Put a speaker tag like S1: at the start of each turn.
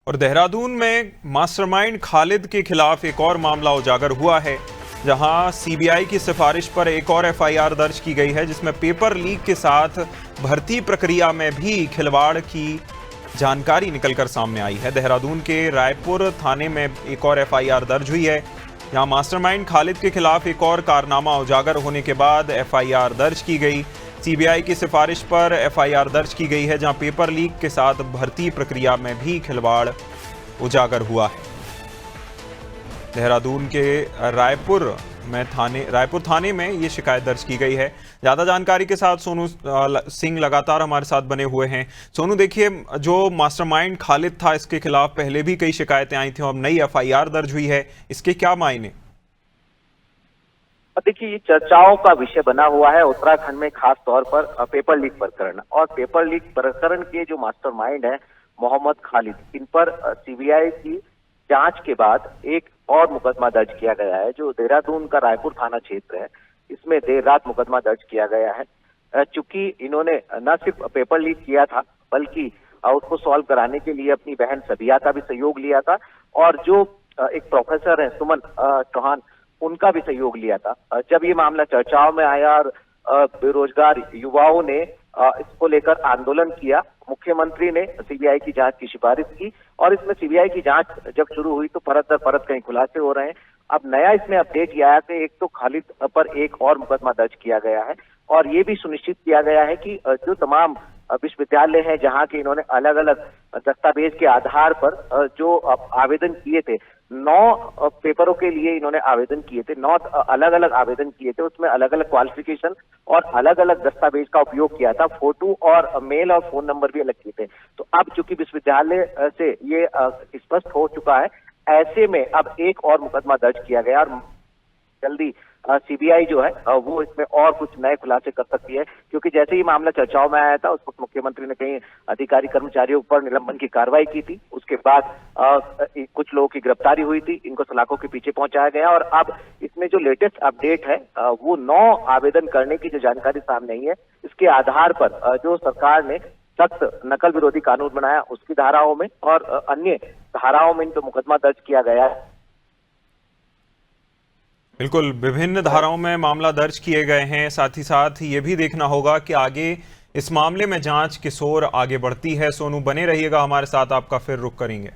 S1: और देहरादून में मास्टरमाइंड खालिद के खिलाफ एक और मामला उजागर हुआ है, जहां सीबीआई की सिफारिश पर एक और एफआईआर दर्ज की गई है, जिसमें पेपर लीक के साथ भर्ती प्रक्रिया में भी खिलवाड़ की जानकारी निकलकर सामने आई है। देहरादून के रायपुर थाने में एक और एफआईआर दर्ज हुई है, जहां मास्टरमाइंड खालिद के खिलाफ एक और कारनामा उजागर होने के बाद एफआईआर दर्ज की गई। सीबीआई की सिफारिश पर एफआईआर दर्ज की गई है, जहां पेपर लीक के साथ भर्ती प्रक्रिया में भी खिलवाड़ उजागर हुआ है। देहरादून के रायपुर थाने में ये शिकायत दर्ज की गई है। ज़्यादा जानकारी के साथ सोनू सिंह लगातार हमारे साथ बने हुए हैं। सोनू, देखिए, जो मास्टरमाइंड खालिद था, इसके खिलाफ पहले भी कई शिकायतें आई थी और अब नई एफआईआर दर्ज हुई है, इसके क्या मायने?
S2: देखिए, ये चर्चाओं का विषय बना हुआ है उत्तराखंड में, खास तौर पर पेपर लीक प्रकरण। और पेपर लीक प्रकरण के जो मास्टरमाइंड है मोहम्मद खालिद, इन पर सीबीआई की जांच के बाद एक और मुकदमा दर्ज किया गया है, जो देहरादून का रायपुर थाना क्षेत्र है। इसमें देर रात मुकदमा दर्ज किया गया है, चूंकि इन्होंने न सिर्फ पेपर लीक किया था, बल्कि उसको सॉल्व कराने के लिए अपनी बहन सबिया का भी सहयोग लिया था, और जो एक प्रोफेसर है सुमन चौहान, उनका भी सहयोग लिया था। जब ये मामला चर्चाओं में आया और बेरोजगार युवाओं ने इसको लेकर आंदोलन किया, मुख्यमंत्री ने सीबीआई की जांच की सिफारिश की, और इसमें सीबीआई की जांच जब शुरू हुई तो परत दर परत कई खुलासे हो रहे हैं। अब नया इसमें अपडेट ये आया कि एक तो खालिद पर एक और मुकदमा दर्ज किया गया है, और ये भी सुनिश्चित किया गया है कि जो तमाम विश्वविद्यालय हैं जहां के इन्होंने अलग अलग दस्तावेज के आधार पर जो आवेदन किए थे, 9 पेपरों के लिए इन्होंने आवेदन किए थे, 9 अलग अलग आवेदन किए थे, उसमें अलग अलग क्वालिफिकेशन और अलग अलग दस्तावेज का उपयोग किया था, फोटो और मेल और फोन नंबर भी अलग किए थे। तो अब चूंकि विश्वविद्यालय से ये स्पष्ट हो चुका है, ऐसे में अब एक और मुकदमा दर्ज किया गया, और जल्दी सीबीआई जो है वो इसमें और कुछ नए खुलासे कर सकती है, क्योंकि जैसे ही मामला चर्चाओं में आया था, उस वक्त मुख्यमंत्री ने कई अधिकारी कर्मचारियों पर निलंबन की कार्रवाई की थी। उसके बाद कुछ लोगों की गिरफ्तारी हुई थी, इनको सलाखों के पीछे पहुंचाया गया, और अब इसमें जो लेटेस्ट अपडेट है वो 9 आवेदन करने की जो जानकारी सामने आई है, इसके आधार पर जो सरकार ने सख्त नकल विरोधी कानून बनाया, उसकी धाराओं में और अन्य धाराओं में इनको मुकदमा दर्ज किया गया है।
S1: बिल्कुल, विभिन्न धाराओं में मामला दर्ज किए गए हैं। साथ ही साथ ये भी देखना होगा कि आगे इस मामले में जांच किस ओर आगे बढ़ती है। सोनू, बने रहिएगा हमारे साथ, आपका फिर रुख करेंगे।